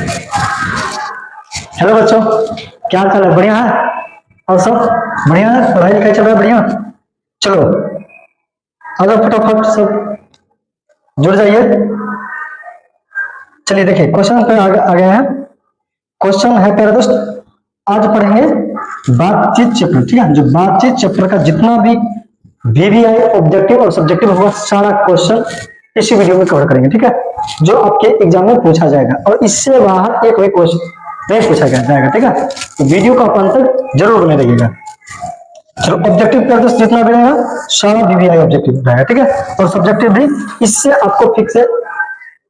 Hello बच्चों, क्या हाल चाल है? बढ़िया है? और सब बढ़िया है? पढ़ाई लिखाई चल रहा है? बढ़िया। चलो आ जाओ फटाफट सब जुड़ जाइए। चलिए देखिए क्वेश्चन पे आ गए हैं। क्वेश्चन है प्यारे दोस्त, आज पढ़ेंगे बातचीत चैप्टर। ठीक है, जो बातचीत चैप्टर का जितना भी वीवीआई ऑब्जेक्टिव और सब्जेक्टिव होगा सारा क्वेश्चन इसी वीडियो में कवर करेंगे। ठीक है, जो आपके एग्जाम में पूछा जाएगा और इससे बाहर एक भी क्वेश्चन नहीं पूछा जाएगा। ठीक है, तो वीडियो का अंत तक जरूर बने रहिएगा। चलो ऑब्जेक्टिव प्यारे दोस्त जितना भी रहेगा सारा वीवीआई ऑब्जेक्टिव रहेगा। ठीक है, और सब्जेक्टिव भी इससे आपको फिक्स है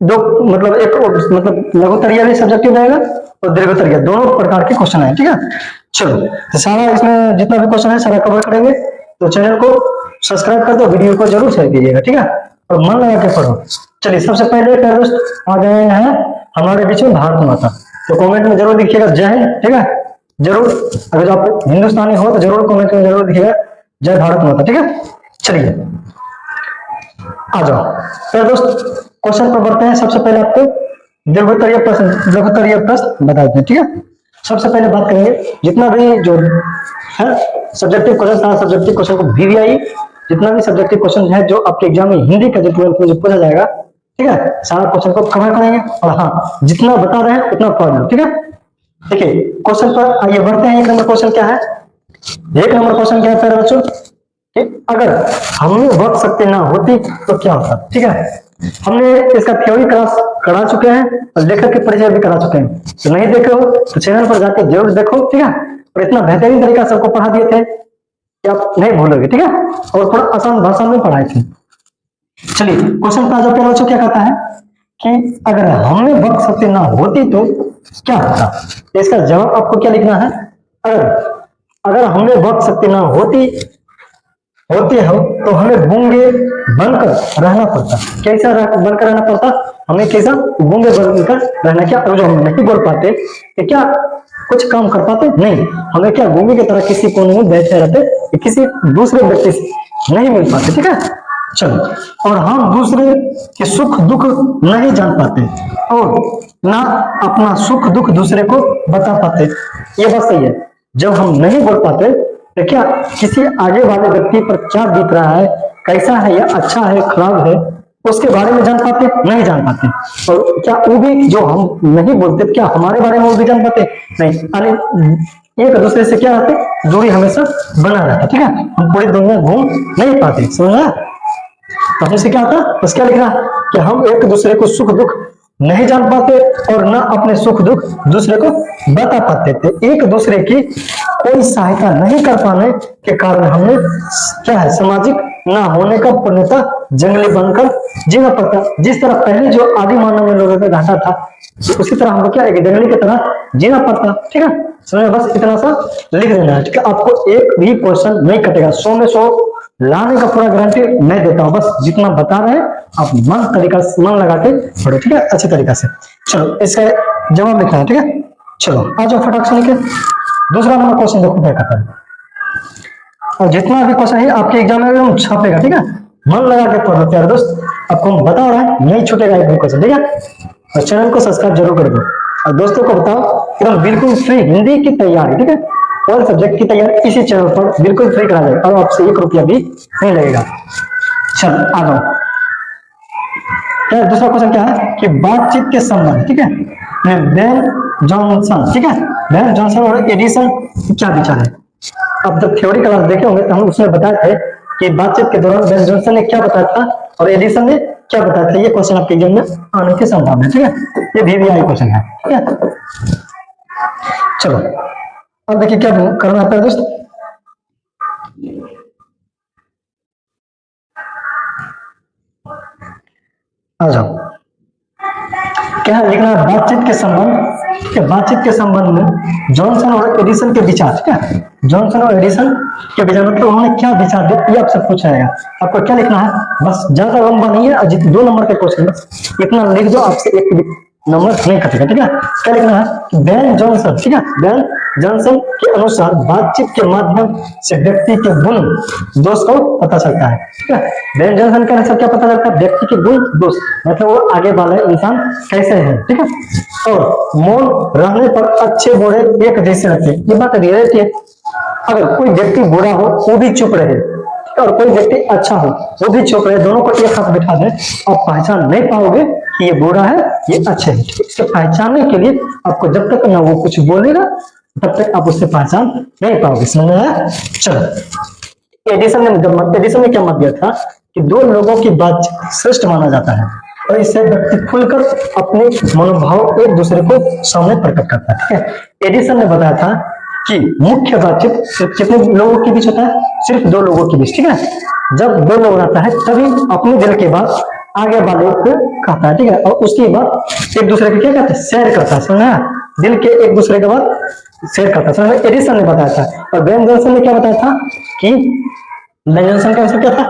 दो, मतलब एक मतलब लघुत्तरीय भी सब्जेक्टिव रहेगा और दीर्घोत्तरीय दोनों प्रकार के क्वेश्चन है। ठीक है, चलो तो सारा इसमें जितना भी क्वेश्चन है सारा कवर करेंगे। तो चैनल को सब्सक्राइब कर दो, वीडियो को जरूर शेयर कीजिएगा। ठीक है, और मन लगा के पढ़ो। चलिए सबसे पहले दोस्त आ गए हैं हमारे बीच में भारत माता। तो कमेंट में जरूर लिखिएगा जय हिंद। ठीक है, जरूर अगर आप हिंदुस्तानी हो तो जरूर कमेंट में जरूर लिखिएगा जय भारत माता। ठीक है, चलिए आ जाओ। तो दोस्त क्वेश्चन पर बढ़ते हैं। सबसे पहले आपको दीर्घोत्तरीय प्रश्न लघुत्तरीय प्रश्न बता देते हैं। ठीक है, सबसे पहले बात करेंगे जितना भी जो है सब्जेक्टिव क्वेश्चन था, सब्जेक्टिव क्वेश्चन को वीवीआई जितना भी सब्जेक्टिव क्वेश्चन है जो आपके एग्जाम में हिंदी का जो 12th में जो पूछा जाएगा, ठीक है, सारा क्वेश्चन को कवर करेंगे। और हाँ, जितना बता रहे हैं उतना पढ़ लो। ठीक है, देखिए क्वेश्चन पर आइए बढ़ते हैं। एक नंबर क्वेश्चन क्या है? एक नंबर क्वेश्चन क्या है प्यारे बच्चों कि अगर हमने वक्त शक्ति ना होती तो क्या होता? ठीक है, हमने इसका थ्योरी क्लास करा चुके हैं और लेखक के परिचय भी करा चुके हैं। तो नहीं देखे हो तो चैनल पर जाकर जरूर देखो। ठीक है, और इतना बेहतरीन तरीका से आपको पढ़ा दिए थे कि आप नहीं भूलोगे। ठीक है, और थोड़ा आसान भाषा में पढ़ाए थे। चलिए क्वेश्चन का जो प्यारे बच्चों क्या कहता है कि अगर हमने वक्त शक्ति ना होती तो क्या होता? तो इसका जवाब आपको क्या लिखना है? अगर हमने वक्त शक्ति ना होते हो तो हमें गूंगे बनकर रहना पड़ता। कैसा बनकर रहना पड़ता? हमें कैसा? गूंगे बनकर रहना। क्या जो हम नहीं बोल पाते कि क्या कुछ काम कर पाते? नहीं, हमें क्या गूंगे की तरह किसी कोने में बैठे रहते, किसी दूसरे व्यक्ति से नहीं मिल पाते। ठीक है, चलो, और हम दूसरे के सुख दुख नहीं जान पाते और ना अपना सुख दुख दूसरे को बता पाते। ये बात सही है, जब हम नहीं बोल पाते तो क्या किसी आगे वाले व्यक्ति पर क्या बीत रहा है, कैसा है, या अच्छा है खराब है, उसके बारे में जान पाते? नहीं जान पाते। और क्या वो भी जो हम नहीं बोलते क्या हमारे बारे में वो भी जान पाते? नहीं। अरे एक दूसरे से क्या रहते? दूरी हमेशा बना रहता। ठीक है, हम पूरी दुनिया घूम नहीं पाते। समझा? तो हमसे क्या होता? बस क्या लिखना कि हम एक दूसरे को सुख दुख नहीं जान पाते और ना अपने सुख दुख दूसरे को बता पाते थे। एक दूसरे की कोई सहायता नहीं कर पाने के कारण हमने क्या है सामाजिक ना होने का पूर्णता जंगली बनकर जीना पड़ता। जिस तरह पहले जो आदि मानव में लोगों का रहता था उसी तरह हमको क्या एक जंगली की तरह जीना पड़ता। ठीक है, समझ? बस इतना सा लिख देना है। ठीक है, आपको एक भी क्वेश्चन नहीं कटेगा। 100 में 100 लाने का पूरा गारंटी मैं देता हूँ। बस जितना बता रहे हैं आप मन लगा के पढ़ो। ठीक है, अच्छे तरीका से। चलो इसका जवाब लिखना है। ठीक है, चलो आ जाओ फटाक से लिखे। दूसरा नंबर क्वेश्चन देखो क्या कहता है, और जितना भी क्वेश्चन है आपके एग्जाम में एकदम छापेगा। ठीक है, मन लगा के पढ़ो प्यारे दोस्त, आपको हम बता रहे हैं नहीं छूटेगा एक भी क्वेश्चन। ठीक है, और चैनल को सब्सक्राइब जरूर कर दो और दोस्तों को बताओ एकदम बिल्कुल फ्री हिंदी की तैयारी। ठीक है, और सब्जेक्ट की तैयारी इसी चैनल पर बिल्कुल फ्री करा जाएगा और आपसे 1 रुपया भी नहीं लगेगा। चलो आ जाओ। दूसरा क्वेश्चन क्या है कि बातचीत के संबंध। ठीक है, बेन जॉनसन। ठीक है, बेन जॉनसन और एडिसन क्या विचार है? अब जब थ्योरी क्लास देखे होंगे तो हम उसमें बताए थे कि बातचीत के दौरान बेन जॉनसन ने क्या बताया था और एडिसन ने क्या बताया था। ये क्वेश्चन आपके एग्जाम में आने की संभावना है। ठीक है, ये वीवीआई क्वेश्चन है। ठीक है, चलो अब देखिए क्या करना है दोस्त। आ जाओ, क्या लिखना है? बातचीत के संबंध में जॉनसन और एडिसन के विचार। ठीक है, जॉनसन और एडिसन के विचार मतलब उन्होंने क्या विचार दिए ये आपसे पूछा जाएगा। आपको क्या लिखना है? बस ज्यादा लंबा नहीं है, 2 नंबर का क्वेश्चन बस इतना लिख दो। आपसे एक नंबर नहीं कटेगा। ठीक है, क्या लिखना है? बेन जॉनसन, ठीक है, बेन जॉनसन के अनुसार बातचीत के माध्यम से व्यक्ति के गुण दोष को पता चलता है। ठीक है, बेन जॉनसन के अनुसार क्या पता चलता है? व्यक्ति के गुण दोष, मतलब वो आगे वाला इंसान कैसे है। ठीक है, और मौन रहने पर अच्छे बुरे एक जैसे रहते हैं, ये बात रियलिटी है। अगर कोई व्यक्ति बुरा हो वो भी चुप रहे और कोई व्यक्ति अच्छा हो वो भी चुप रहे, दोनों को एक साथ बिठा दे, आप पहचान नहीं पाओगे कि ये बुरा है ये अच्छे है। इससे पहचानने के लिए आपको जब तक ना वो कुछ बोलेगा तब तक आप उससे पहचान नहीं पाओगे। समझ में आया? चलो, एडिसन ने क्या मत दिया था कि दो लोगों की बातचीत श्रेष्ठ माना जाता है और इससे व्यक्ति खुलकर अपने मनोभाव एक दूसरे को सामने प्रकट करता है। ठीक है, एडिसन ने बताया था कि मुख्य बातचीत सिर्फ कितने लोगों के बीच होता है? सिर्फ दो लोगों के बीच। ठीक है, जब दो लोग रहता है तभी अपने दिल की बात आगे वाले को कहता है। ठीक है, और उसकी बात एक दूसरे को क्या कहते हैं? शेयर करता है। समझ में? दिल के एक दूसरे के बात शेयर करता है। समझ में? एडिसन ने बताया था। और बेन जॉनसन ने क्या बताया था कि बेन जॉनसन का आंसर क्या था?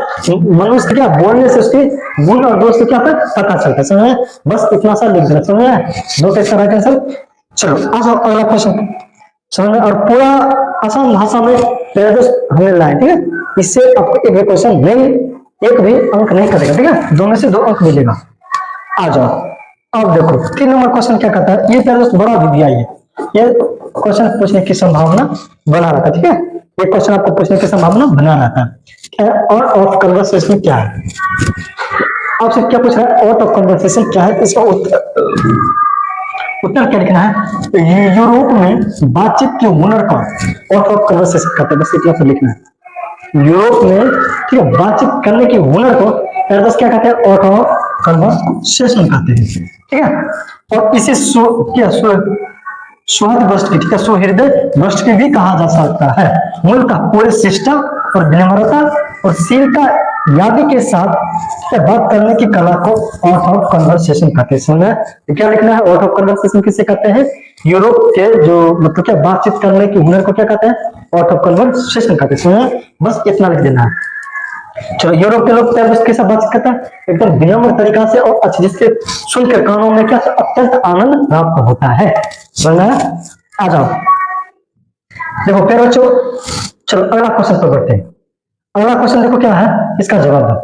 मनुष्य क्या बोलने से उसके गुण और दोष क्या पता चलता है। समझ में? बस इतना सा लिख देना। समझ में? दो कैसा रहा आंसर। चलो आ जाओ अगला क्वेश्चन। समझ में? और पूरा आसान भाषा में हमने लाए। ठीक है, इससे आपको एक भी क्वेश्चन नहीं, एक भी अंक नहीं करेगा। ठीक है, दो में से दो अंक मिलेगा। आ जाओ अब देखो 3 नंबर क्वेश्चन क्या कहता है? ये पहले बड़ा विधि आई है, ये क्वेश्चन पूछने की संभावना बना रहा था। ठीक है, ये क्वेश्चन आपको पूछने की संभावना बना रहा था। क्या और ऑफ कन्वर्सेशन क्या है? आपसे क्या पूछ रहा है? आउट ऑफ कन्वर्सेशन क्या है? इसका उत्तर क्या लिखना है? यूरोप में बातचीत के हुनर का आउट ऑफ कन्वर्सेशन कहते हैं। बस इतना सा लिखना है। यूरोप में ठीक है बातचीत करने के हुनर को क्या कहते हैं? आउट ऑफ कन्वर्सेशन कहते हैं। ठीक है, और इसे सुहृद वस्तु की, ठीक है, सुहृदय वस्तु की भी कहा जा सकता है। मूलतः पूरे शिष्टा और विनम्रता और शीलता यादि के साथ बात करने की कला को आउट ऑफ कन्वर्सेशन कहते हैं। तो क्या लिखना है? आउट ऑफ कन्वर्सेशन किसे कहते हैं? यूरोप के जो मतलब क्या बातचीत करने की हुनर को क्या कहते हैं? आउट ऑफ कन्वर्सेशन कहते हैं। बस इतना लिख देना है। चलो, यूरोप के लोग कैसा बातचीत करता है? एकदम विनम्र तरीका से और अच्छे, जिससे सुनकर कानों में क्या अत्यंत आनंद प्राप्त होता है। समझना? आ जाओ देखो फिर बच्चों, चलो अगला क्वेश्चन पर बढ़ते हैं। अगला क्वेश्चन देखो क्या है, इसका जवाब दो।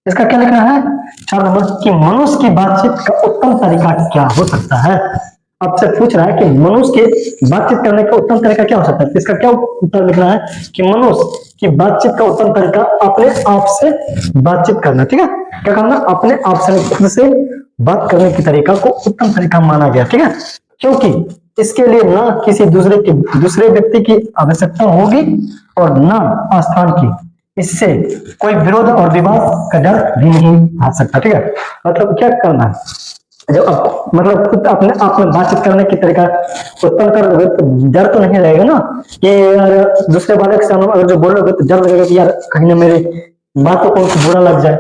इसका क्या लिखना है? 4 नंबर कि मनुष्य की बातचीत का उत्तम तरीका क्या हो सकता है? आपसे पूछ रहा है कि मनुष्य के बातचीत करने का उत्तम तरीका क्या हो सकता है। इसका क्या उत्तर लिखना है कि मनुष्य की बातचीत का उत्तम तरीका अपने आप से बातचीत करना। ठीक है, क्या करना? अपने आप से, खुद से बात करने की तरीका को उत्तम तरीका माना गया। ठीक है, क्योंकि इसके लिए ना किसी दूसरे व्यक्ति की आवश्यकता होगी और ना स्थान की। इससे कोई विरोध और विवाद का डर भी नहीं आ सकता। ठीक है, मतलब क्या करना है? जब आप मतलब खुद अपने आप में बातचीत करने की तरीका उत्पन्न करोगे तो डर तो नहीं रहेगा ना कि यार दूसरे वाले के सामने अगर जो बोलोगे तो डर लगेगा कि यार कहीं ना मेरी बातों को बुरा लग जाए।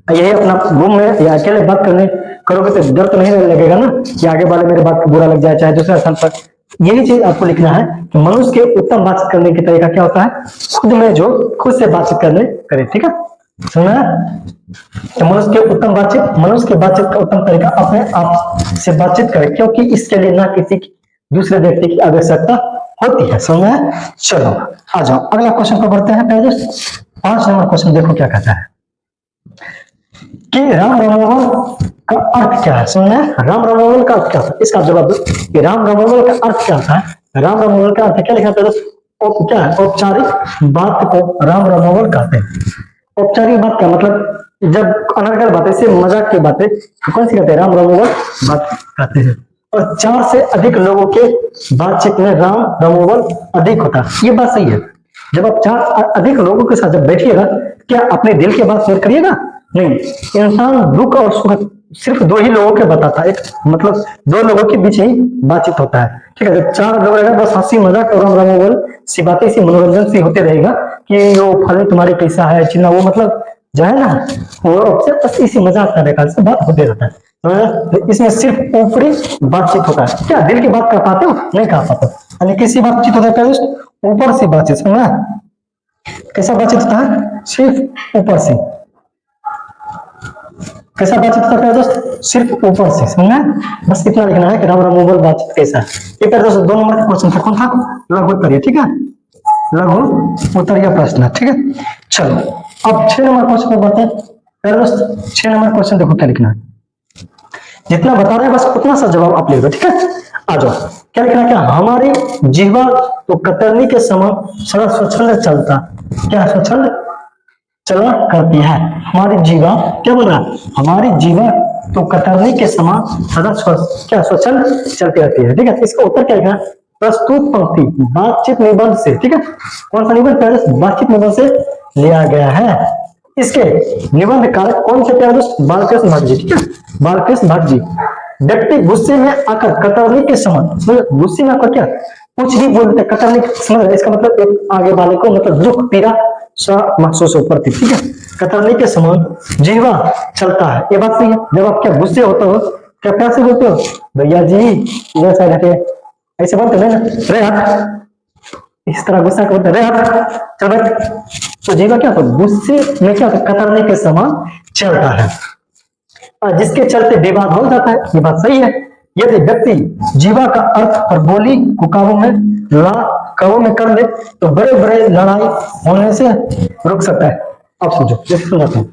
यही अपना रूम में या अकेले बात करने करोगे तो डर तो नहीं लगेगा ना कि आगे वाले मेरे बात को बुरा लग जाए, चाहे दूसरे स्थान पर। यही चीज आपको लिखना है कि मनुष्य के उत्तम बातचीत करने की तरीका क्या होता है? खुद में जो खुद से बातचीत करने करे। ठीक है, सुना? तो मनुष्य की बातचीत का उत्तम तरीका अपने आप से बातचीत करे, क्योंकि इसके लिए ना किसी दूसरे व्यक्ति की आवश्यकता होती है। समझ? चलो आ जाओ अगला क्वेश्चन पर बढ़ते हैं। 5 नंबर क्वेश्चन देखो क्या कहता है कि राम रमोगल का अर्थ क्या है? सुनना? राम रमोगल का अर्थ क्या था? इसका जवाब दो कि राम रमोगल का अर्थ क्या था। राम रमोगल का अर्थ क्या लिखा था? क्या है? औपचारिक बात को राम रमोगल कहते हैं। औपचारिक बात का मतलब जब अनर्गल बातें से मजाक की बातें कौन सी कहते हैं? राम रमोगल बात कहते हैं। और 4 से अधिक लोगों के बातचीत में राम रमोगल अधिक होता है। ये बात सही है। जब आप 4 अधिक लोगों के साथ जब बैठिएगा क्या अपने दिल की बात शेयर करिएगा? नहीं, इंसान दुख और सुख सिर्फ 2 ही लोगों के बताता है। मतलब 2 लोगों के बीच ही बातचीत होता है। ठीक है, जब 4 लोग रहेगा बस हंसी मजाक और राम रमोगल सी बातें सी मनोरंजन से होते रहेगा कि वो फल तुम्हारे कैसा है चिन्ना, वो मतलब जो है ना वो बस इसी मजाक करने का बात होते रहता है। इसमें सिर्फ ऊपरी बातचीत होता है। क्या दिल की बात कर पाते हो? नहीं कर पाते। यानी किसी बातचीत होता है ऊपर से बातचीत। समझा? कैसा बातचीत होता है? सिर्फ ऊपर से। कैसा बातचीत करते हैं दोस्त? सिर्फ ऊपर से, समझना है? बस इतना लिखना है कि राम राम मोबाइल बातचीत कैसा है। ये प्यारे दोस्त 2 नंबर का क्वेश्चन था, कौन था? लघु उत्तरीय, ठीक है, लघु उत्तरीय प्रश्न, ठीक है। चलो अब 6 नंबर क्वेश्चन पर बढ़ते हैं। प्यारे दोस्त 6 नंबर क्वेश्चन देखो क्या लिखना है, जितना बता रहे हैं बस उतना सा जवाब आप लिख दो, ठीक है। आ जाओ, क्या लिखना है? क्या हमारी जीवा तो कतरनी के समय सदा स्वच्छंद चलता, क्या स्वच्छंद चलना करती है? हमारी जीवा क्या बोल रहा है? हमारी जीवा तो कतरनी के समान सदा क्या स्वच्छंद चलती रहती है, ठीक है। इसका उत्तर क्या लिखना? प्रस्तुत पंक्ति बातचीत निबंध से, ठीक है। कौन सा निबंध? पहले बातचीत निबंध से लिया गया है। इसके निबंध कारक कौन से? प्यारे दोस्त बालकृष्ण भट्ट जी, ठीक है, बालकृष्ण भट्ट जी। व्यक्ति गुस्से में आकर कतरनी के समान, गुस्से में आकर क्या कुछ भी बोल देते, कतरनी समझ, इसका मतलब एक आगे वाले को मतलब दुख पीड़ा सा महसूस होता है, ठीक है। कतरनी के समान जीवा चलता है, ये बात सही है। जब आप क्या गुस्से होते हो, क्या प्यार से बोलते हो? भैया जी इधर साइड हटे, ऐसे बोलते हैं ना, रे हट, इस तरह गुस्सा करते रे हट, चल बैठ। तो जीवा क्या होता है? गुस्से में क्या होता है? कतरनी के समान चलता है, जिसके चलते विवाद हो जाता है, ये बात सही है। यदि व्यक्ति जीवा का अर्थ और बोली को काबू में कर ले तो बड़े बड़े लड़ाई होने से रुक सकता है। अब समझो, जैसे समझाते हैं,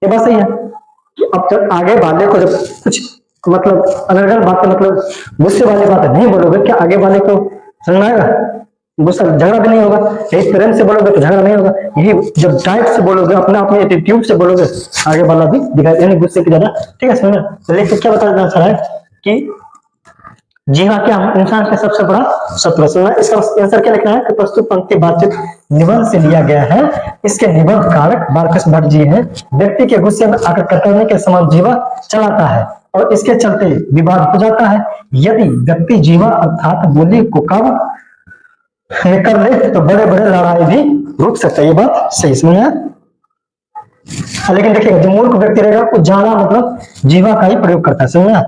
ये बात सही है कि अब जब आगे वाले को जब कुछ मतलब अलग बातें मतलब गुस्से वाली बातें नहीं बोलोगे, क्या आगे वाले को समझ आएगा? गुस्सा झगड़ा भी नहीं होगा। यही प्रेम से बोलोगे तो झगड़ा नहीं होगा। यही जब डाइट से बोलोगे, अपने आप में एटीट्यूड से बोलोगे, आगे वाला भी दिखाई, यानी गुस्से की ज्यादा, ठीक है। समझना, लेकिन क्या बताना चाह रहा है कि जीवा क्या इंसान का सबसे बड़ा शत्रु। सुनना, इसका आंसर क्या लिखना है कि प्रस्तुत पंक्ति बातचीत निबंध से लिया गया है। इसके निबंध कारक बालकृष्ण भट्ट जी हैं। व्यक्ति के गुस्से में आकर कतरनी के समान जीवा चलाता है और इसके चलते विवाद हो जाता है। यदि व्यक्ति जीवा अर्थात बोली को काबू में कर ले तो बड़े बड़े लड़ाई भी रुक सकता है, ये बात सही समझना। लेकिन देखिए जो मूर्ख व्यक्ति रहेगा वो ज्यादा मतलब जीवा का ही प्रयोग करता है, समझना।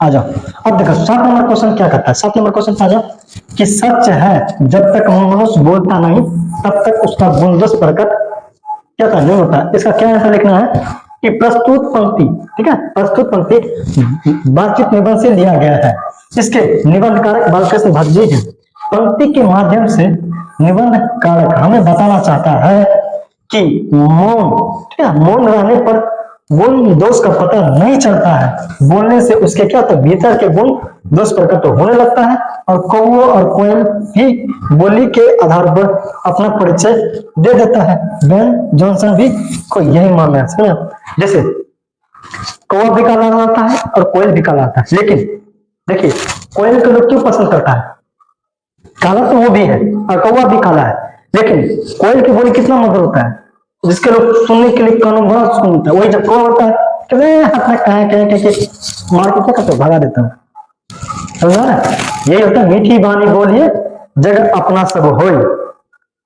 आ जाओ, अब देखो 7 नंबर क्वेश्चन क्या करता है। 7 नंबर क्वेश्चन आ जाओ कि सच है जब तक मनुष्य बोलता नहीं तब तक उसका गुणदोष प्रकट क्या था नहीं होता। इसका क्या आंसर लिखना है कि प्रस्तुत पंक्ति, ठीक है, प्रस्तुत पंक्ति बातचीत निबंध से लिया गया है। इसके निबंध कारक बालकृष्ण भट्ट जी हैं। पंक्ति के माध्यम से निबंध कारक हमें बताना चाहता है कि मौन, ठीक है, मौन रहने पर गुण दोष का पता नहीं चलता है। बोलने से उसके क्या होता है? भीतर के गुण दोष प्रकट तो होने लगता है और कौओं और कोयल भी बोली के आधार पर अपना परिचय दे देता है। बेन जॉनसन भी को यही मानना है, समझा। जैसे कौवा भी काला आता है और कोयल भी काला आता है, लेकिन देखिए कोयल को लोग क्यों पसंद करता है? काला तो वो भी है और कौवा भी काला है, लेकिन कोयल की बोली कितना मधुर होता है, जिसके लोग सुनने के लिए कानों बड़ा सुनता है। वही जब कौवा होता है कि हाथ में कह मार के क्या करते हो? भगा देता हूँ, समझा ना। यही होता है मीठी वाणी बोलिए जग अपना सब होए,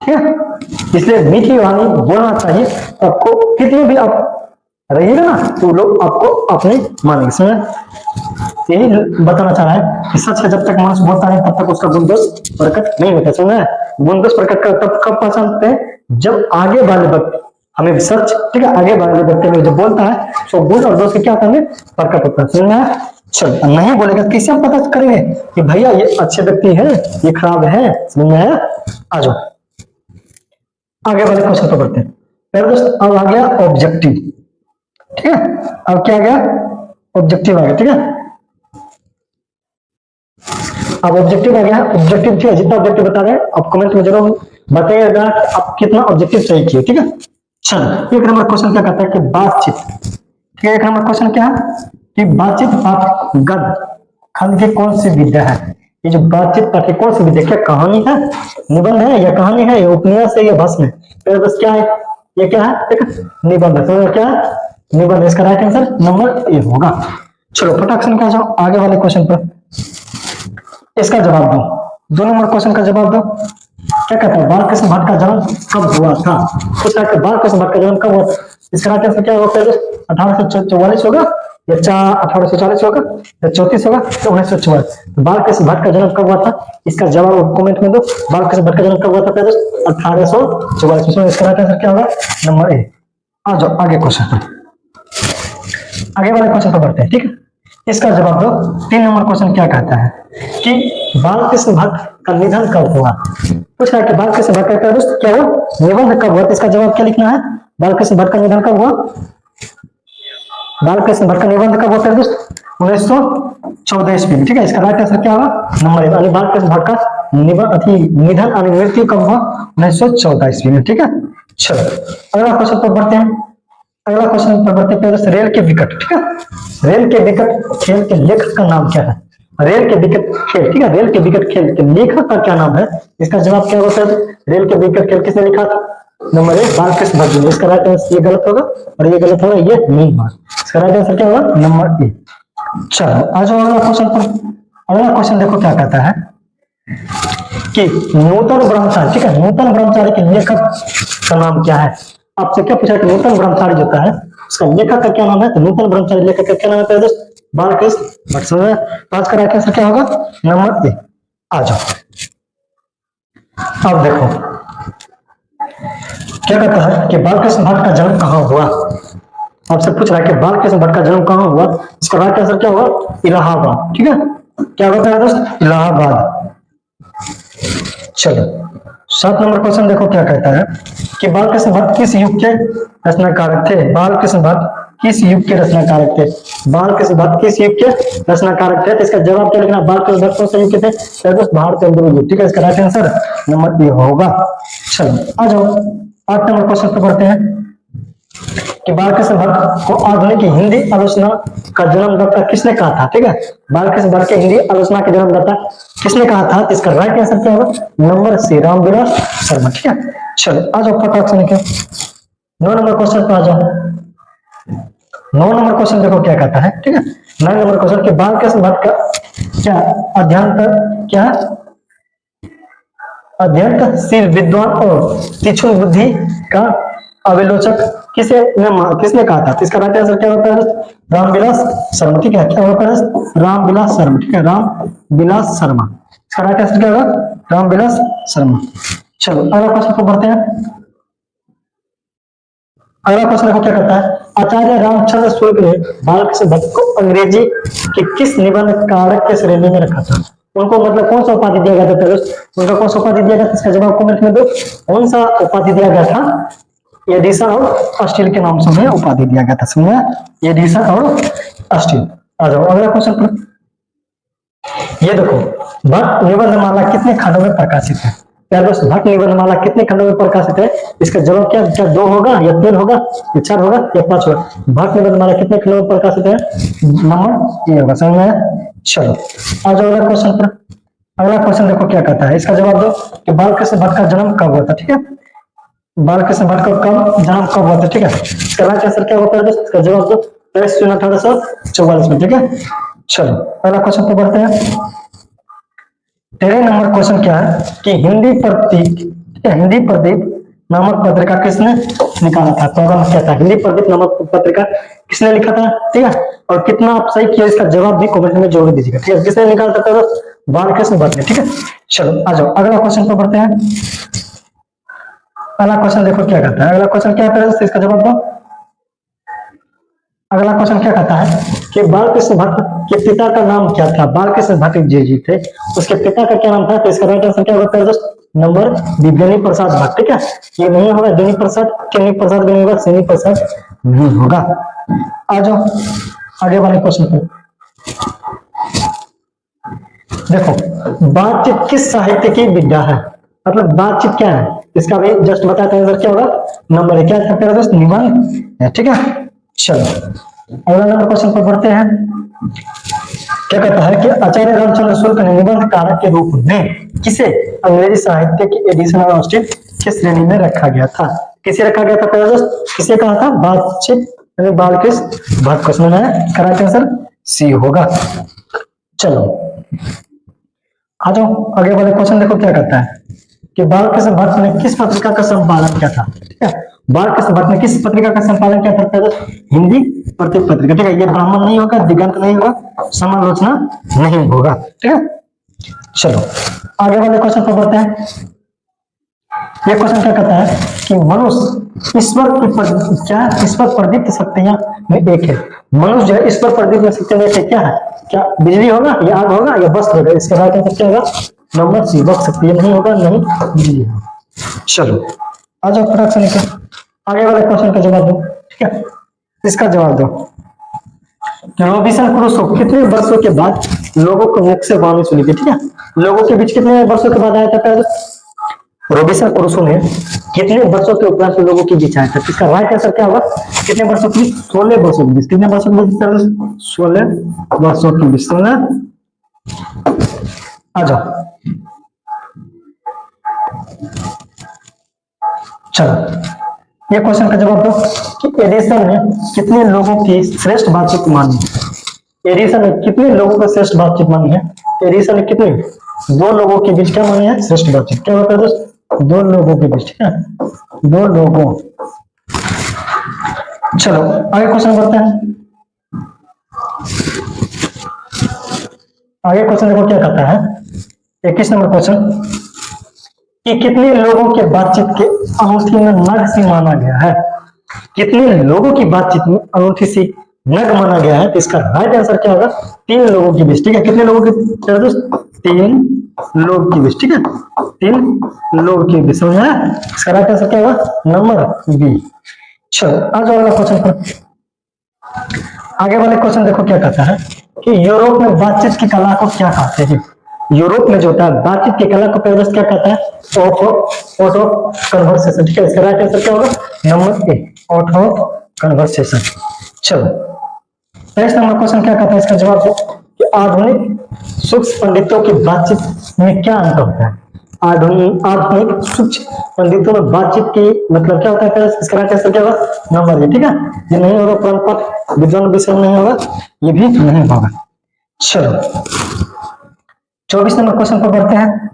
ठीक है। इसलिए मीठी वाणी बोलना चाहिए। आपको कितनी भी आप रहिएगा ना तो लोग आपको अपने मानेंगे, समझा। यही बताना चाह रहा है कि सच है जब तक मनुष्य बोलता है तब तक उसका गुणदोष प्रकट नहीं होता, समझा। गुणदोष प्रकट कर तब कब पहचानते हैं? जब आगे वाले व्यक्ति हमें सच, ठीक है, आगे वाले व्यक्ति में जो बोलता है तो गुण और दोष क्या होता है? प्रकट होता है, समझना। चलो नहीं बोलेगा कैसे हम पता करेंगे कि भैया ये अच्छे व्यक्ति है ये खराब है, समझना है। आ जाओ आगे वाले क्वेश्चन पर बढ़ते हैं। अब आ गया ऑब्जेक्टिव, ठीक है। अब क्या आ गया? ऑब्जेक्टिव आ गया, ठीक है। अब ऑब्जेक्टिव आ गया। ऑब्जेक्टिव क्या है? जितना ऑब्जेक्टिव बता रहे हैं आप कमेंट में जरूर बताइएगा आप कितना ऑब्जेक्टिव सही किए, ठीक है। चलो 1 नंबर क्वेश्चन क्या कहता है कि बातचीत, ठीक है। 1 नंबर क्वेश्चन क्या है कि बातचीत पाठ गद्य खंड की कौन सी विद्या है? ये जो बातचीत पाठ की कौन सी विद्या, क्या कहानी है, निबंध है या कहानी है या उपन्यास है या भस्म है? पहले बस क्या है, ये क्या है? एक निबंध है, तो क्या है? निबंध। इसका राइट आंसर नंबर ए होगा। चलो फटाक से निकल जाओ आगे वाले क्वेश्चन पर, इसका जवाब दो। 2 नंबर क्वेश्चन का जवाब दो। क्या कहता है? बालकृष्ण भट्ट का जन्म कब हुआ था? पूछ रहा है बालकृष्ण भट्ट का जन्म कब हुआ था? इसका राइट आंसर क्या होगा? 1844 होगा या 1840 होगा या 34 होगा या 1944? बालकृष्ण भट्ट का जन्म कब हुआ था? इसका जवाब कमेंट में दो। बालकृष्ण भट्ट का जन्म कब हुआ था? 1844। इसका राइट आंसर क्या होगा? Number A. आ जाओ आगे क्वेश्चन पर, आगे वाले क्वेश्चन पर बढ़ते हैं, ठीक है। इसका जवाब दो। 3 नंबर क्वेश्चन क्या कहता है कि बालकृष्ण भट्ट का निधन कब हुआ। पूछ रहा है कि बालकृष्ण भट्ट का दोस्त क्या हुआ, निबंध कब हुआ। तो इसका जवाब क्या लिखना है, बालकृष्ण भट्ट का निधन कब हुआ, बालकृष्ण भट्ट का निबंध कब हुआ दोस्त, 1914 ईस्वी में, ठीक है। इसका राइट आंसर क्या होगा, नंबर ए। बालकृष्ण भट्ट का निधन और मृत्यु कब हुआ, 1914 ईस्वी में, ठीक है। चलो अगला क्वेश्चन पर बढ़ते हैं, अगला क्वेश्चन पर बढ़ते हैं। रेल के विकट, ठीक है। रेल के विकट खेल के लेखक का नाम क्या है, रेल के विकट खेल, ठीक है। रेल के विकट खेल के लेखक का क्या नाम है, इसका जवाब क्या होगा सर, रेल के विकट खेल किसने लिखा था, नंबर ए बालकृष्ण भट्ट ने। इसका राइट आंसर ये गलत होगा और ये गलत होगा, ये नहीं होगा। इसका राइट आंसर क्या होगा, नंबर ए। चलो आ जाओ अगला क्वेश्चन पर। अगला क्वेश्चन देखो क्या कहता है कि नूतन ब्रह्मचारी, ठीक है, नूतन ब्रह्मचारी के लेखक का नाम क्या है। आपसे क्या पूछा कि नूतन ब्रह्मचारी जो है उसका लेखक का क्या नाम है, तो नूतन ब्रह्मचारी लेखक का क्या नाम है दोस्त, बालकृष्ण भट्ट। समझ में। आज का राइट आंसर क्या होगा, नंबर ए। आ जाओ अब देखो क्या कहता है कि बालकृष्ण भट्ट का जन्म कहाँ हुआ। आपसे पूछ रहा है कि बालकृष्ण भट्ट का जन्म कहाँ हुआ, इसका राइट आंसर क्या होगा, इलाहाबाद, ठीक है। क्या होता है दोस्त, इलाहाबाद। चलो 7 नंबर क्वेश्चन देखो क्या कहता है कि बालकृष्ण भट्ट किस युग के रचनाकारक थे। बालकृष्ण भट्ट किस युग के रचनाकारक थे, बालकृष्ण भट्ट किस युग के रचनाकारक थे। तो इसका जवाब क्या लिखना, बालकृष्ण भट्ट कौन सा युग के थे, भारतीय युग, ठीक है। इसका राइट आंसर नंबर ए होगा। चलो आ जाओ 8 नंबर क्वेश्चन पर बढ़ते हैं कि बालकृष्ण भट्ट को आधुनिक हिंदी आलोचना का जन्मदाता किसने कहा था, ठीक है। बालकृष्ण भट्ट के हिंदी आलोचना के जन्मदाता किसने कहा था, तो इसका राइट आंसर क्या होगा, नंबर सी रामविलास शर्मा, ठीक है। चलो आ जाओ फटाक से लिखे 9 नंबर क्वेश्चन पर आ जाओ। 9 नंबर क्वेश्चन देखो क्या कहता है, ठीक है। 9 नंबर क्वेश्चन कि बालकृष्ण भट्ट का क्या अध्ययनशील विद्वान और तीक्ष्ण बुद्धि का अविलोचक किसने कहा था। तो इसका राइट आंसर क्या होता है, रामविलास शर्मा, ठीक है। क्या होता है, रामविलास शर्मा, ठीक है, रामविलास शर्मा। इसका राइट आंसर क्या होगा, रामविलास शर्मा। चलो अगला क्वेश्चन को बढ़ते हैं। अगला क्वेश्चन देखो क्या कहता है, आचार्य रामचंद्र शुक्ल ने बालकृष्ण भट्ट को अंग्रेजी के किस निबंध कारक के श्रेणी में रखा था। उनको मतलब कौन सा उपाधि दिया गया था दोस्त, उनका कौन सा उपाधि दिया गया था, इसका जवाब कमेंट में दो। कौन सा उपाधि दिया गया था, एडिसन और अस्टील के नाम से उन्हें उपाधि दिया गया था। समझे, एडिसन और अस्टील। आ जाओ अगला क्वेश्चन पर। ये देखो भट्ट निबंधमाला कितने खंडों में प्रकाशित है। भट्ट निबंधमाला कितने खंडों में प्रकाशित है, इसका जवाब क्या 2 होगा या 3 होगा या 4 होगा या 5 होगा। भट्ट निबंधमाला कितने खंडों में प्रकाशित है, नंबर ए होगा। समझ में। चलो आ जाओ अगला क्वेश्चन पर। अगला क्वेश्चन देखो क्या कहता है, इसका जवाब दो कि बालकृष्ण भट्ट का जन्म कब हुआ था, ठीक है। बालकृष्ण भट्ट का जन्म कब हुआ था, ठीक है। इसका राइट आंसर क्या होता है, इसका जवाब दो 23 जून 1844 में, ठीक है। चलो अगला क्वेश्चन पर बढ़ते हैं। 13 नंबर क्वेश्चन क्या है कि हिंदी प्रदीप नामक पत्रिका किसने निकाला था। तो क्या था, हिंदी प्रदीप नामक पत्रिका किसने लिखा था, ठीक है। और कितना आप सही किया इसका जवाब भी कमेंट में जोड़ दीजिएगा, ठीक है। किसने निकाला था, बालकृष्ण भट्ट ने, ठीक है। चलो आ जाओ अगला क्वेश्चन पर बढ़ते हैं। अगला क्वेश्चन देखो क्या कहता है, अगला क्वेश्चन क्या है इसका जवाब दो। अगला क्वेश्चन क्या कहता है कि बालकृष्ण भट्ट के पिता का नाम क्या था। बालकृष्ण भट्ट जी थे, उसके पिता का क्या नाम था। तो इसका राइट आंसर क्या होगा दोस्त, नंबर बी बेनी प्रसाद भट्ट, ठीक है। ये नहीं होगा बेनी प्रसाद, केनी प्रसाद भी नहीं होगा, सेनी प्रसाद नहीं होगा। आ जाओ आगे वाले क्वेश्चन पे। देखो बातचीत किस साहित्य की विद्या है, मतलब बातचीत क्या है, इसका भी जस्ट बताते हैं क्या होगा, नंबर क्या है दोस्त, निबंध, ठीक है। चलो अगला नंबर क्वेश्चन पर बढ़ते हैं। क्या कहता है कि आचार्य रामचंद्र शुक्ल ने निबंध कारक के रूप में किसे अंग्रेजी साहित्य की एडिशन और अस्टील किस श्रेणी में रखा गया था। किसे रखा गया था दोस्त, किसे कहा था, बातचीत बालकृष्ण भट्ट को। समझ में। करेक्ट आंसर सी होगा। चलो आ जाओ आगे वाले क्वेश्चन देखो क्या कहता है कि बालकृष्ण भट्ट ने किस पत्रिका का संपादन किया था, ठीक है। बालकृष्ण भट्ट ने किस पत्रिका का संपादन किया था, हिंदी प्रत्येक पत्रिका, ठीक है। ये ब्राह्मण नहीं होगा, दिगंत नहीं होगा, समालोचना नहीं होगा, ठीक है। चलो आगे वाले क्वेश्चन पर बढ़ते हैं। ये क्वेश्चन क्या कहता है कि मनुष्य ईश्वर प्रदीप्त शक्तियां में एक है। मनुष्य जो है ईश्वर प्रदीप्त शक्तियां में एक है, क्या है? क्या बिजली होगा या आग होगा या वस्त्र होगा? इसका राइट आंसर क्या होगा? नंबर सी, वक्त शक्ति। ये नहीं होगा, नहीं बिजली होगा। चलो आ जाओ फटाक से निकल, आगे वाले क्वेश्चन का जवाब दो। ठीक है, इसका जवाब दो। रोबिन्सन क्रूसो कितने वर्षों के बाद लोगों को मुख से वाणी सुनी थी? ठीक है, लोगों के बीच कितने वर्षों के बाद आया था पहले? रोबिन्सन क्रूसो ने कितने वर्षों के उपरांत लोगों के बीच आया था? इसका राइट आंसर क्या होगा? कितने वर्षों की? 16 वर्षों के बीच। कितने वर्षों के बीच? 16 वर्षों के बीच। समझा? आ जाओ, चलो ये क्वेश्चन का जवाब दो कि एडिसन ने कितने लोगों की श्रेष्ठ बातचीत मानी? एडिसन ने कितने लोगों को श्रेष्ठ बातचीत मानी है? एडिसन ने कितने? 2 लोगों के बीच क्या मानी है? श्रेष्ठ बातचीत। क्या होता है दोस्त? 2 लोगों के बीच। ठीक है, 2 लोगों। चलो आगे क्वेश्चन बढ़ते हैं। आगे क्वेश्चन देखो क्या कहता है, 21 नंबर क्वेश्चन, कि कितने लोगों के बातचीत के अनूठी में नग सी माना गया है? कितने लोगों की बातचीत में अनूठी सी नग माना गया है? तो इसका राइट आंसर क्या होगा? 3 लोगों के बीच। ठीक है, कितने लोगों के बीच? 3 लोग के बीच। ठीक है, 3 लोग के बीच। समझा? इसका राइट आंसर क्या होगा? Number B. चलो आ जाओ अगला क्वेश्चन पर। आगे वाले क्वेश्चन देखो क्या कहता है कि यूरोप में बातचीत की कला को क्या कहते हैं? यूरोप में जो होता है बातचीत की कला को पहले क्या कहता है? Auto conversation. ठीक है, इसका राइट आंसर क्या होगा? Number A, auto conversation. चलो 23 नंबर क्वेश्चन क्या कहता है? इसका जवाब दो कि आधुनिक सूक्ष्म पंडितों की बातचीत में क्या अंतर होता है? आधुनिक सूक्ष्म पंडितों में बातचीत की मतलब क्या होता है? इसका राइट आंसर क्या होगा? Number A. ठीक है, ये नहीं होगा परंपरा विज्ञान विषय नहीं होगा, ये भी नहीं होगा। चलो 24 नंबर क्वेश्चन पर बढ़ते हैं।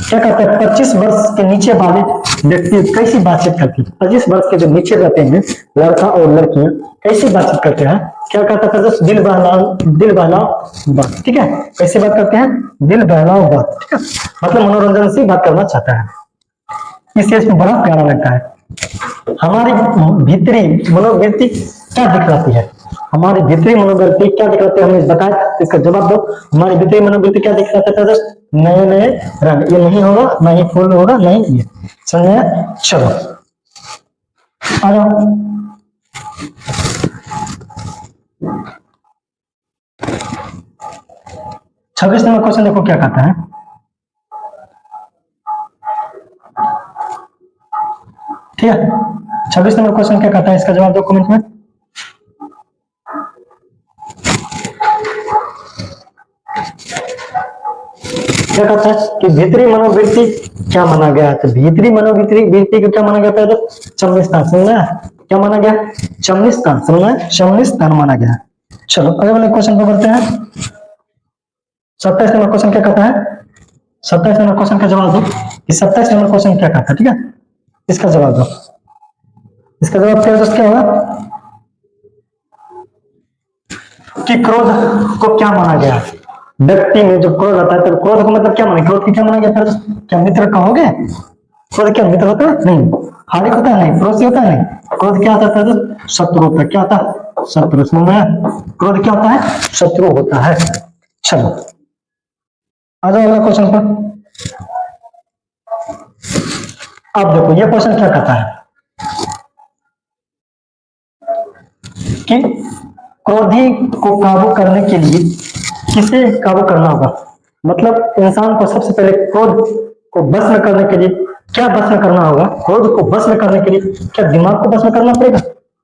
क्या कहते हैं? 25 वर्ष के नीचे वाले व्यक्ति कैसी बातचीत करते हैं? 25 वर्ष के जो नीचे रहते हैं लड़का और लड़कियां कैसी बातचीत करते हैं? क्या कहता है? दिल बहलाओ बात। ठीक है, कैसे बात करते हैं? दिल बहलाओ बात। ठीक है, मतलब मनोरंजन से बात करना चाहता है। इस चीज में बड़ा प्यारा लगता है। हमारी भीतरी मनोवृत्ति क्या दिखलाती है? हमारी भीतरी मनोवृत्ति क्या दिखलाती है? हमें बताए, इसका जवाब दो। हमारी भीतरी मनोवृत्ति क्या दिखलाता है दोस्त? नए नए रंग। ये नहीं होगा, ना ही फूल होगा, नहीं ये। समझे? चलो आ जाओ। 26 नंबर क्वेश्चन देखो क्या कहता है। ठीक है, 26 नंबर क्वेश्चन क्या कहता है? इसका जवाब दो कमेंट में। क्या कहता है कि भीतरी मनोवृत्ति क्या माना गया? तो भीतरी मनोवृत्ति को क्या माना गया? तो चमनी स्थान। समझना? क्या माना गया? चमनी स्थान। समझना? चमनी स्थान माना गया। चलो अगले वाले क्वेश्चन पर बढ़ते हैं। 27 नंबर क्वेश्चन क्या कहता है? 27 नंबर क्वेश्चन का जवाब दो कि 27 नंबर क्वेश्चन क्या कहता है? ठीक है, इसका जवाब दो। इसका जवाब क्या दोस्त क्या होगा? कि क्रोध को क्या माना गया? व्यक्ति में जो क्रोध आता है तो क्रोध को मतलब क्या माना? क्रोध की क्या माना गया? फिर क्या मित्र कहोगे? क्रोध क्या मित्र होता है? नहीं। हानिक होता है? नहीं। पड़ोसी होता है? नहीं। क्रोध क्या होता है? शत्रु होता है। क्या होता है? शत्रु। समझ? क्रोध क्या होता है? शत्रु होता है। चलो आ जाओ अगला क्वेश्चन पर। अब देखो ये क्वेश्चन क्या कहता है कि क्रोधी को काबू करने के लिए किसे काबू करना होगा? मतलब इंसान को सबसे पहले क्रोध को बस में करने के लिए क्या बस में करना होगा? क्रोध को बस में करने के लिए क्या दिमाग को बस में करना पड़ेगा?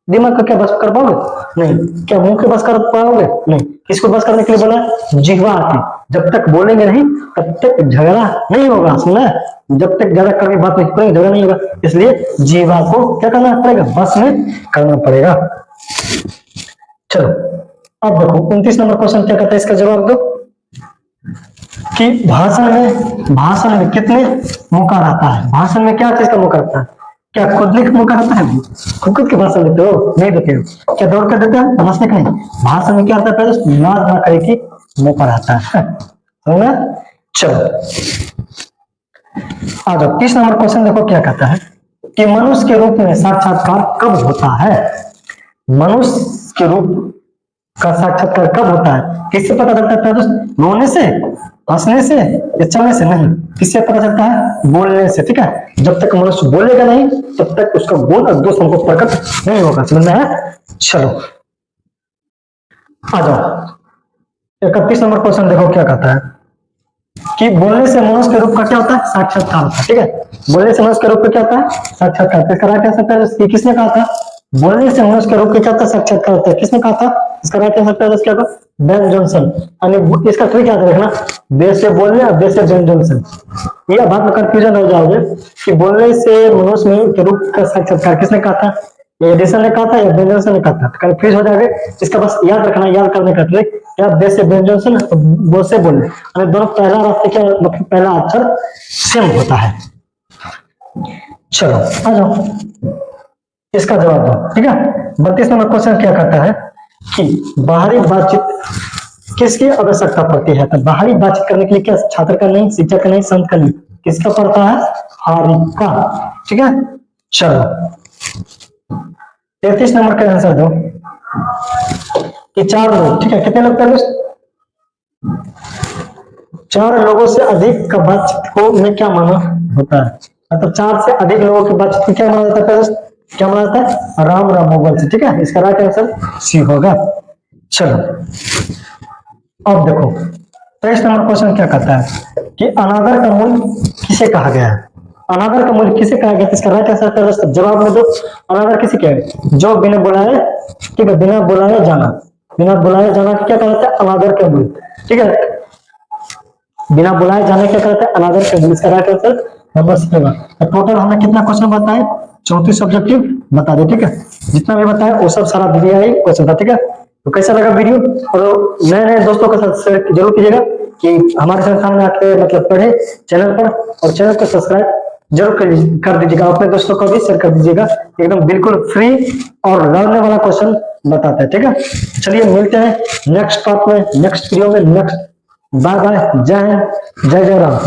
दिमाग को क्या बस कर पाओगे? नहीं। क्या मुंह के बस कर पाओगे? नहीं। किसको बस करने के लिए बोला? जिह्वा के। जब तक बोलेंगे नहीं तब तक झगड़ा नहीं होगा। सुना? जब तक ज्यादा कभी बात नहीं करेंगे झगड़ा नहीं होगा, इसलिए जीवा को क्या करना पड़ेगा? बस में करना पड़ेगा। चलो अब देखो 29 नंबर क्वेश्चन क्या कहता है? इसका जवाब दो कि भाषण में कितने मौका रहता है? भाषण में क्या चीज का मौका रहता है? क्या खुदने का मौका रहता है? खुद के भाषण देते हो? नहीं देते हो। क्या दौड़ कर देते हैं? समझने का नहीं। भाषण में क्या रहता है? पहले नाज ना करे की मौका रहता है। समझना? चलो आ जाओ 30 नंबर क्वेश्चन देखो क्या कहता है कि मनुष्य के रूप में साक्षात्कार कब होता है। मनुष्य के रूप का साक्षात्कार कब होता है, किससे पता चलता है दोस्त? रोने से, हंसने से या चलने से? नहीं, किससे पता चलता है? बोलने से। ठीक है, जब तक मनुष्य बोलेगा नहीं तब तक उसका गुण और दोष हमको प्रकट नहीं होगा। समझ में आया? चलो आ जाओ 31 नंबर क्वेश्चन देखो क्या कहता है कि बोलने से मनुष्य के रूप का क्या होता है? साक्षात्कार होता है। ठीक है, बोलने से मनुष्य के रूप का क्या होता है? साक्षात्कार। इसका राइट आंसर है, किसने कहा था? बोलने से मनुष्य के रूप का क्या होता है? साक्षात्कार होता है। किसने कहा था? इसका राइट आंसर क्या होगा? Ben Jonson. यानी इसका ट्रिक याद रखना, देश से बोलने और देश से बेन जॉनसन। ये बात में कंफ्यूजन हो जाओगे कि बोलने से मनुष्य के रूप का साक्षात्कार किसने कहा था? एडिसन ने कहा था या बेन जॉनसन ने कहा था? कंफ्यूज हो जाओगे। इसका बस याद रखना, याद करने का ट्रिक क्या, देश से बेन जॉनसन, वो से बोलने, यानी दोनों पहला रास्ते क्या मतलब पहला अक्षर सेम होता है। चलो आ जाओ इसका जवाब दो। ठीक है, 32 नंबर क्वेश्चन क्या कहता है कि बाहरी बातचीत किसकी आवश्यकता पड़ती है? तो बाहरी बातचीत करने के लिए क्या छात्र का नहीं, शिक्षक का नहीं, संत का नहीं, किसका पड़ता है? हारी का। ठीक है, चलो 33 नंबर का आंसर दो कि 4 लोग, ठीक है कितने लोग पहले? 4 लोगों से अधिक का बातचीत को में क्या माना होता है? मतलब 4 से अधिक लोगों की बातचीत को क्या माना जाता है? क्या माना जाता है? राम राम मोबाइल से। ठीक है, इसका राइट आंसर सी होगा। चलो अब देखो 23 नंबर क्वेश्चन क्या कहता है कि अनादर का मूल्य किसे कहा गया है? अनादर का मूल्य किसे कहा गया? इसका राइट आंसर जवाब में दो। अनादर किसे कहा गया? जो बिना बुलाए, ठीक है, बिना बुलाए जाना, बिना बुलाए जाना क्या कहता है? अनादर का मूल्य। ठीक है, बिना बुलाए जाने क्या कहता है? अनादर का मूल्य। इसका राइट आंसर नंबर सी होगा। टोटल हमने कितना क्वेश्चन बताए? 34 ऑब्जेक्टिव बता दे। ठीक है, जितना भी बताया वो सब सारा दिया ही क्वेश्चन था। ठीक है, तो कैसा लगा वीडियो? और नए नए दोस्तों के साथ शेयर जरूर कीजिएगा कि हमारे संस्थान में आके मतलब पढ़े चैनल पर, और चैनल को सब्सक्राइब जरूर कर दीजिएगा। अपने दोस्तों को भी शेयर कर दीजिएगा। एकदम बिल्कुल फ्री और लर्नने वाला क्वेश्चन बताते हैं। ठीक है, चलिए मिलते हैं नेक्स्ट पार्ट में, नेक्स्ट वीडियो में, नेक्स्ट। बाय बाय, जय हिंद, जय जय राम।